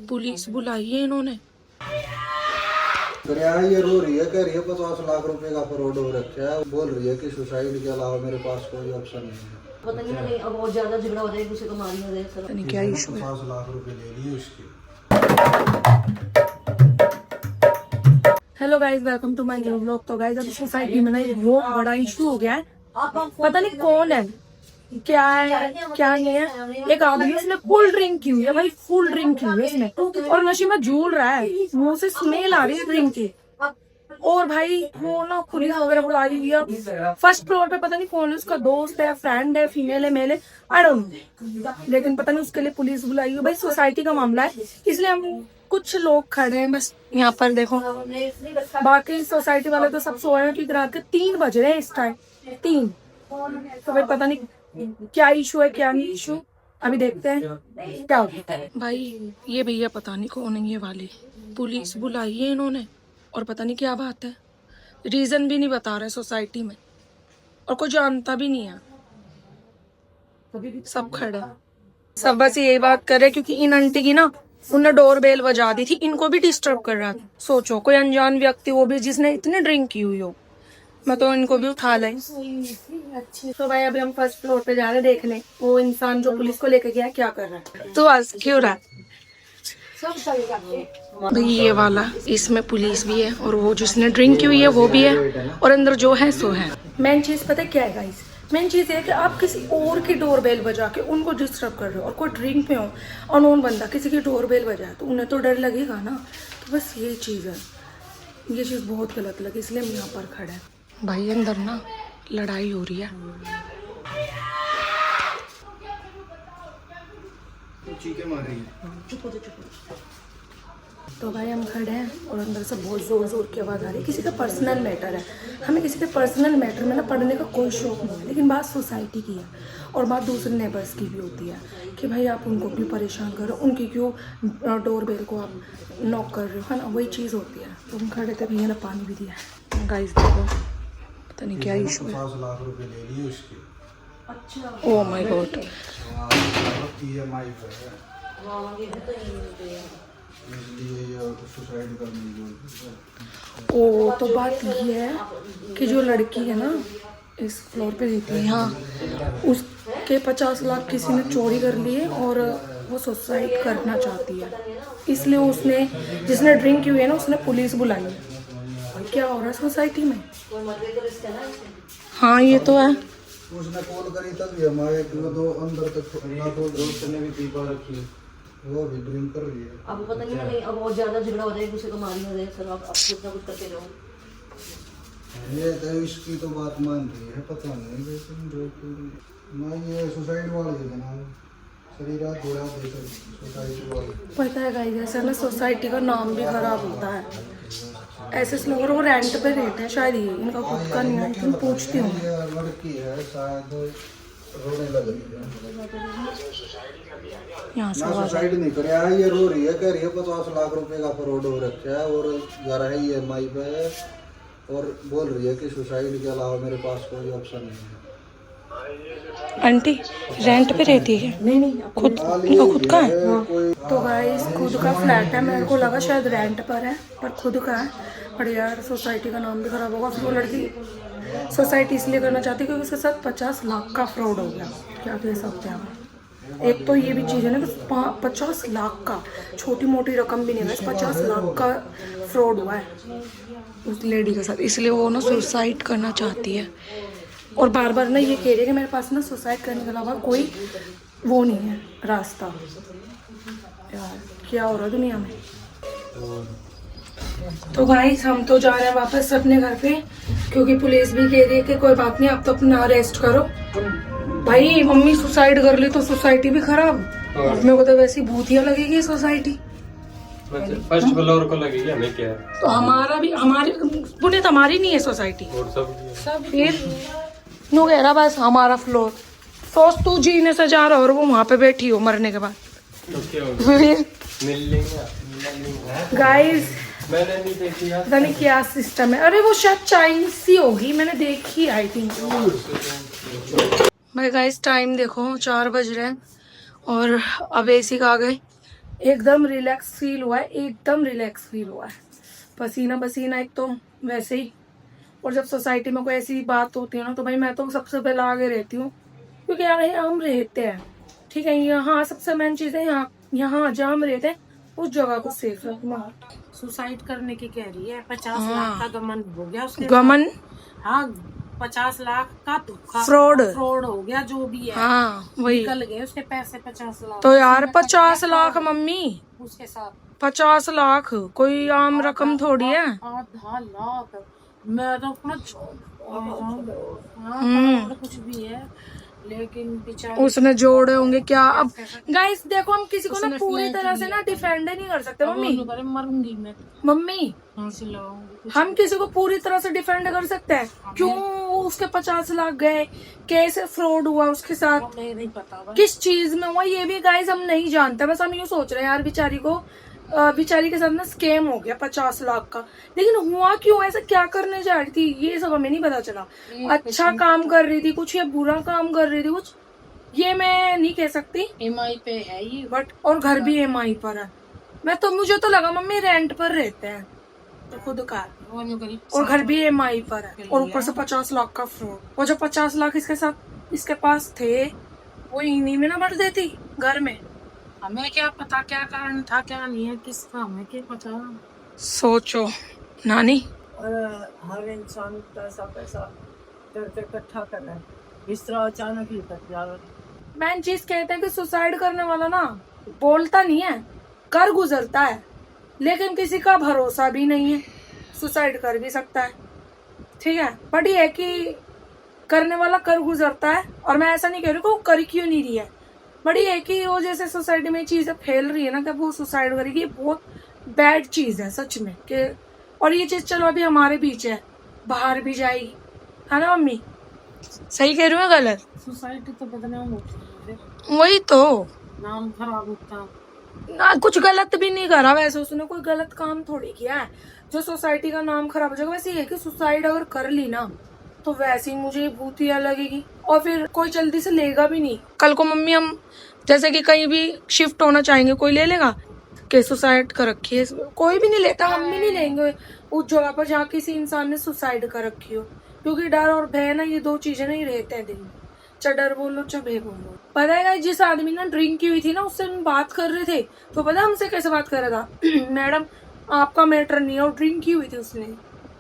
Police बुलाई है इन्होंने। ये रो रही है, कह रही है 50 लाख रुपए का फ्रॉड हो रखा है। बोल रही है कि सुसाइड के अलावा मेरे पास कोई ऑप्शन नहीं है। पता नहीं अब और ज्यादा झगड़ा हो जाए, किसी को मारी हो जाए। पता नहीं क्या इशू है। 50 लाख रुपए ले लिए उसके। Hello guys, welcome to my new vlog. तो गाइस, अभी सोसाइटी में ना एक बहुत बड़ा इशू हो गया है। पता नहीं कौन है, क्या है क्या नहीं है। एक आदमी इसने फुल ड्रिंक की हुई है भाई, फुल ड्रिंक की हुई है इसने, और नशे में झूल रहा है। मुंह से स्मेल आ रही है ड्रिंक की। और भाई वो ना पुलिस वगैरह बुलाई हुई है। फर्स्ट फ्लोर पे पता नहीं कौन है, उसका दोस्त है, फ्रेंड है, फीमेल है, मेल है, आई डोंट नो, लेकिन पता नहीं उसके लिए पुलिस बुलाई हुई है। भाई सोसाइटी का मामला है, इसलिए हम कुछ लोग खड़े हैं बस यहाँ पर। देखो बाकी सोसाइटी वाले तो सब सोए हैं, क्योंकि रात के 3 बज रहे हैं इस टाइम, 3। तो भाई पता नहीं क्या इशू है क्या नहीं इशू, अभी देखते हैं क्या होता है। भाई ये भैया पता नहीं कौन है, ये वाले पुलिस बुलाई है इन्होंने, और पता नहीं क्या बात है, रीजन भी नहीं बता रहे सोसाइटी में, और कोई जानता भी नहीं है। सब खड़ा, सब बस यही बात कर रहे, क्योंकि इन आंटी की ना उन्होंने डोर बेल बजा दी थी, इनको भी डिस्टर्ब कर रहा था। सोचो कोई अनजान व्यक्ति, वो भी जिसने इतनी ड्रिंक की हुई हो, मैं तो इनको भी उठा लें। तो भाई अभी हम फर्स्ट फ्लोर पे जा रहे हैं, देख लें वो इंसान जो पुलिस को लेके गया क्या कर रहा है। तो आज क्यों रहा भाई ये वाला, इसमें पुलिस भी है, और वो जिसने ड्रिंक की हुई है वो भी है, और अंदर जो है सो है। मेन चीज पता क्या है गाइस, मेन चीज है कि आप किसी और की डोर बेल बजा के उनको डिस्टर्ब कर रहे हो, और कोई ड्रिंक में हो, अननोन बंदा किसी की डोर बेल बजाए तो उन्हें तो डर लगेगा ना। तो बस ये चीज़ है, ये चीज़ बहुत गलत लगी, इसलिए हम यहाँ पर खड़े हैं। भाई अंदर ना लड़ाई हो रही है। चीखें मार रही है। तो भाई हम खड़े हैं, और अंदर से बहुत ज़ोर ज़ोर की आवाज़ आ रही है। किसी का पर्सनल मैटर है, हमें किसी के पर्सनल मैटर में ना पढ़ने का कोई शौक नहीं है, लेकिन बात सोसाइटी की है, और बात दूसरे नेबर्स की भी होती है कि भाई आप उनको क्यों परेशान कर रहे हो, उनकी क्यों डोर बेल को आप नॉक कर रहे हो, है ना, वही चीज़ होती है। तो हम खड़े थे, भैया ने पानी भी दिया। गाइस देखो पता नहीं क्या इशू है। 50 लाख रुपए ले लिए उसके। अच्छा ओह माय गॉड। EMI पे है, इसलिए ये सुसाइड करने की। ओ तो बात ये है कि जो लड़की है ना इस फ्लोर पे रहती है यहाँ, उसके 50 लाख किसी ने चोरी कर लिए, और वो सुसाइड करना चाहती है, इसलिए उसने, जिसने ड्रिंक की हुई है ना, उसने पुलिस बुलाई है। क्या हो रहा है सोसाइटी में? हाँ ये तो है। उसने कॉल करी तभी हमारे दो अंदर तक ना, तो दोस्त ने भी पी पा रखी है, वो भी ड्रिंक कर रही है। अब पता नहीं अब और ज्यादा झगड़ा हो जाए, किसी को मारी हो जाए। सर आप कुछ ना कुछ करते रहो। ये तो इसकी तो बात मान रही है, पता नहीं, लेकिन जो कि मैं ये सुसाइड वाले के नाम शरीर थोड़ा देकर सोसाइटी वाले। पता है गाइस, ऐसा ना सोसाइटी का नाम भी खराब होता है। ऐसे लोग वो रेंट पे रहते हैं, शायद ये इनका खुद का नहीं है, लेकिन पूछती हूँ। ये लड़की है शायद रोने लग रही है। यहाँ से ना सुसाइड नहीं करे, ये रो रही है, कह रही है 50 लाख रुपए का फ्रॉड हो रखा है, और घर है EMI पे है, और बोल रही है कि सुसाइड के अलावा मेरे पास कोई ऑप्शन नहीं है। आंटी रेंट पे रहती है? नहीं खुद, इनका खुद का है। तो गाइस खुद का फ्लैट है, मेरे को लगा शायद रेंट पर है, पर खुद का है। पर यार सोसाइटी का नाम भी खराब होगा। फिर वो लड़की सोसाइटी इसलिए करना चाहती है क्योंकि उसके साथ 50 लाख का फ्रॉड हो गया। क्या कह सकते हैं हम। एक तो ये भी चीज़ है ना कि 50 लाख का छोटी मोटी रकम भी नहीं है, 50 लाख का फ्रॉड हुआ है उस लेडी के साथ, इसलिए वो ना सुसाइड करना चाहती है, और बार बार ना ये कह रही है कि मेरे पास ना सुसाइड करने के अलावा कोई वो नहीं है रास्ता। यार क्या हो रहा है दुनिया में। तो गाइस हम तो जा रहे हैं वापस अपने घर पे, क्योंकि पुलिस भी कह रही है कि कोई बात नहीं, आप तो अपना अरेस्ट करो। भाई मम्मी सुसाइड कर ली तो सोसाइटी भी खराब, मेरे को तो वैसी भूतिया लगेगी सोसाइटी। फर्स्ट फ्लोर को लगेगी, हमें क्या है? तो हमारा भी, हमारी पुणे तो हमारी नहीं है सोसाइटी, और सब फिर नो कह रहा बस हमारा फ्लोर। सोच तू जीने से जा रहा हो और वो वहाँ पे बैठी हो मरने के बाद। तो क्या होगा? फिर मिल लेंगे गाइस मैंने नहीं देखी यार। पता नहीं क्या सिस्टम है। अरे वो शायद चाइनीज सी होगी, मैंने देखी आई थिंक। भाई गाइस टाइम देखो 4 बज रहे हैं, और अब AC का आ गए, एकदम रिलैक्स फील हुआ है, एकदम रिलैक्स फील हुआ है। पसीना पसीना एक तो वैसे ही, और जब सोसाइटी में कोई ऐसी बात होती है ना तो भाई मैं तो सबसे पहले आगे रहती हूँ, क्योंकि यहाँ हम रहते हैं, ठीक है। यहाँ सबसे मेन चीज़ है, यहाँ यहाँ जहाँ हम रहते हैं उस जगह को सेफ रखना। सुसाइड करने की कह रही है, 50 लाख का गमन हो गया उसके गमन, हाँ 50 लाख का धोखा, फ्रॉड हो गया जो भी है। हाँ वही। निकल गए उसके पैसे 50 लाख। तो यार 50 लाख मम्मी, उसके साथ 50 लाख कोई आम रकम थोड़ी है। आधा लाख, मैं तो अपना कुछ भी है, लेकिन बेचारे उसने जोड़े होंगे क्या। अब गाइस देखो, हम किसी को ना पूरी तरह से ना डिफेंड नहीं कर सकते मम्मी। मरूंगी मैं, मम्मी फांसी लगाऊंगी। हम किसी को पूरी तरह से डिफेंड कर सकते हैं, क्यों उसके 50 लाख गए, कैसे फ्रॉड हुआ उसके साथ, हमें नहीं पता भाई। किस चीज में हुआ, ये भी गाइस हम नहीं जानते। बस हम ये सोच रहे हैं यार बेचारी के साथ ना स्कैम हो गया 50 लाख का, लेकिन हुआ क्यों, ऐसा क्या करने जा रही थी ये सब हमें नहीं पता चला। अच्छा काम कर रही थी कुछ, या बुरा काम कर रही थी कुछ, ये मैं नहीं कह सकती। EMI पे है ये, बट और घर भी EMI पर है। मुझे तो लगा मम्मी रेंट पर रहते हैं तो खुद का, और घर भी EMI पर है, और ऊपर से 50 लाख का फ्रॉड। और जो 50 लाख इसके पास थे वो इन्हीं में ना भर देती घर में। हमें क्या पता क्या कारण था क्या नहीं है, किसका हमें क्या पता। सोचो नानी, और हर इंसान पैसा करके इकट्ठा कर रहा है, इस तरह अचानक ही कट जाएगा। मैन चीज कहते हैं कि सुसाइड करने वाला ना बोलता नहीं है, कर गुजरता है, लेकिन किसी का भरोसा भी नहीं है, सुसाइड कर भी सकता है, ठीक है। बट ये है कि करने वाला कर गुजरता है, और मैं ऐसा नहीं कह रही कि वो कर क्यों नहीं रही है, बट ये है कि वो जैसे सोसाइटी में चीजें फैल रही है ना कि वो सुसाइड करेगी, ये बहुत बैड चीज है सच में कि। और ये चीज चलो अभी हमारे बीच है, बाहर भी जाएगी, है ना मम्मी, सही कह रही हूँ गलत। सोसाइटी तो बदनाम होती है, वही तो, नाम खराब होता। ना कुछ गलत भी नहीं करा वैसे, उसने कोई गलत काम थोड़ी किया है जो सोसाइटी का नाम खराब हो जाएगा। वैसे ये है कि सुसाइड अगर कर ली ना तो वैसे ही मुझे भूतिया लगेगी, और फिर कोई जल्दी से लेगा भी नहीं। कल को मम्मी हम जैसे कि कहीं भी शिफ्ट होना चाहेंगे, कोई ले लेगा कि सुसाइड कर रखी है, कोई भी नहीं लेता, हम भी नहीं लेंगे उस जगह पर जहाँ किसी इंसान ने सुसाइड कर रखी हो, क्योंकि डर और भय ना ये दो चीजें नहीं रहते हैं दिल में, चाहे डर बोलो चाहे भय बोलो। पता है जिस आदमी ने ड्रिंक की हुई थी ना उससे हम बात कर रहे थे, तो पता है हमसे कैसे बात कर रहा था मैडम आपका मैटर नहीं है, और ड्रिंक की हुई थी उसने,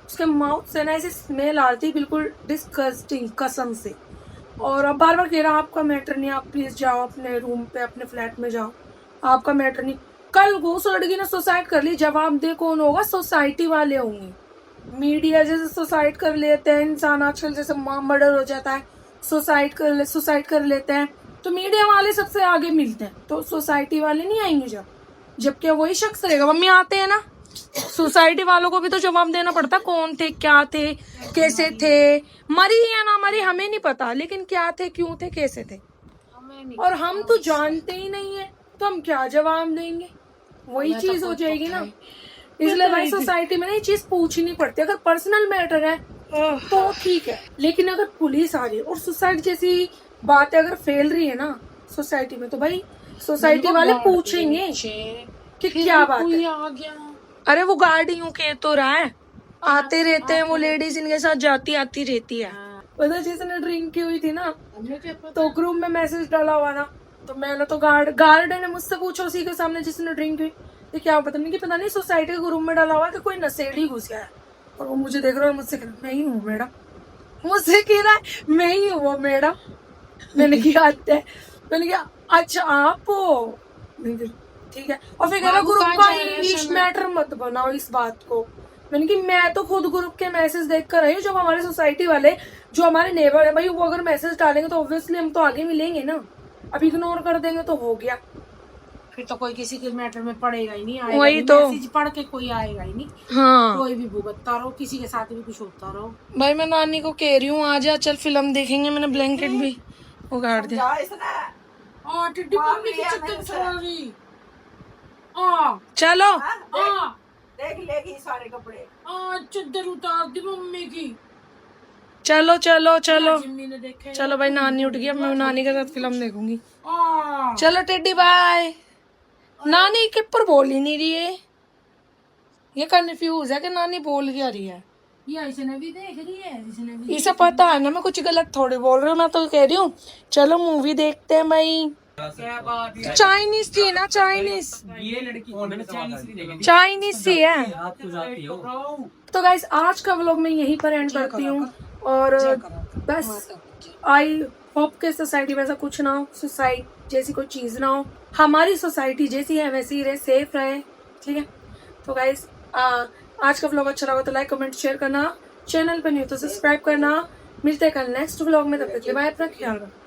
उसके माउथ से ना ऐसी स्मेल आ रही थी बिल्कुल डिस्गस्टिंग कसम से, और अब बार बार कह रहा आपका मैटर नहीं, आप प्लीज जाओ अपने रूम पे अपने फ्लैट में जाओ, आपका मैटर नहीं। कल वो उस लड़की ने सुसाइड कर ली, जवाब दे कौन होगा, सोसाइटी वाले होंगे। मीडिया जैसे सुसाइड कर लेते हैं इंसान आजकल, जैसे मर्डर हो जाता है सुसाइड कर लेते हैं, तो मीडिया वाले सबसे आगे मिलते हैं, तो सोसाइटी वाले नहीं आएंगे जबकि वही शख्स रहेगा। मम्मी आते हैं ना, सोसाइटी वालों को भी तो जवाब देना पड़ता, कौन थे, क्या थे, कैसे थे, मरी या ना मरी हमें नहीं पता, लेकिन क्या थे, क्यों थे, कैसे थे, और हम तो जानते ही नहीं है, तो हम क्या जवाब देंगे, वही चीज हो जाएगी ना। इसलिए भाई सोसाइटी में ना ये चीज पूछनी पड़ती है। अगर पर्सनल मैटर है तो ठीक है, लेकिन अगर पुलिस आ रही है और सुसाइड जैसी बातें अगर फैल रही है ना सोसाइटी में, तो भाई सोसाइटी वाले पूछेंगे कि क्या बात है। आ गया, अरे वो गाड़ियों के तो रहा है, आते रहते हैं वो लेडीज, इनके साथ जाती आती रहती है। पता जिसने ड्रिंक की हुई थी ना तो ग्रुप में मैसेज डाला हुआ ना, तो मैंने तो गार्ड ने मुझसे पूछा उसी के सामने जिसने ड्रिंक की, तो क्या पता नहीं सोसाइटी के ग्रुप में डाला हुआ है कि कोई नशेड़ी घुस गया है, और वो मुझे देख रहा है, मुझसे कह रहा मैं ही हूँ मैडम, मुझसे कह रहा है मैं ही हूँ मैडम। मैंने क्या आता है, मैंने कहा अच्छा आप हो, ठीक है। और फिर कह रहा ग्रुप का इंग्लिश मैटर मत बनाओ इस बात को। मैंने कि मैं तो खुद ग्रुप के मैसेज देख कर आई हूँ, जब हमारे सोसाइटी वाले जो हमारे नेबर है भाई वो अगर मैसेज डालेंगे तो ऑब्वियसली हम तो आगे मिलेंगे ना, अब इग्नोर कर देंगे तो हो गया, फिर तो कोई किसी के मैटर में पड़ेगा ही नहीं, आएगा वही तो, मैसेज पढ़ के कोई आएगा ही नहीं। हाँ कोई भी भुगतता रहो, किसी के साथ भी कुछ होता रहो। भाई मैं नानी को कह रही हूँ आजा चल फिल्म देखेंगे, मैंने ब्लैंकेट भी उगाड़ दिया। टिड्डी मम्मी की चक्कर चला रही, चलो देख लेगी सारे कपड़े, चद्दर उतार दी मम्मी की। चलो चलो चलो जिम्मी ने देखे, चलो भाई नानी उठ गई, अब मैं नानी के साथ फिल्म देखूंगी। चलो टेडी बाय। नानी के पर बोल ही नहीं रही है, ये कंफ्यूज है कि नानी बोल क्या रही है। ये इसने भी देख रही है, इसने भी इसे पता है ना मैं कुछ गलत थोड़ी बोल रही हूँ, मैं तो कह रही हूँ चलो मूवी देखते हैं भाई। चाइनीज थी ना, चाइनीज ये लड़की चाइनीज नहीं देखेगी। चाइनीज सी है। आप तो जाती हो। तो गाइस आज का व्लॉग मैं यहीं पर एंड करती हूँ और बस आई होप के सोसाइटी में ऐसा कुछ ना हो, सोसाइटी जैसी कोई चीज ना हो, हमारी सोसाइटी जैसी है वैसी ही रहे, सेफ रहे, ठीक है। तो गाइस आज का व्लॉग अच्छा लगा तो लाइक कमेंट शेयर करना, चैनल पर नहीं हो तो सब्सक्राइब करना। मिलते हैं कल नेक्स्ट व्लॉग में, तब तक के लिए बाय, अपना ख्याल रखना।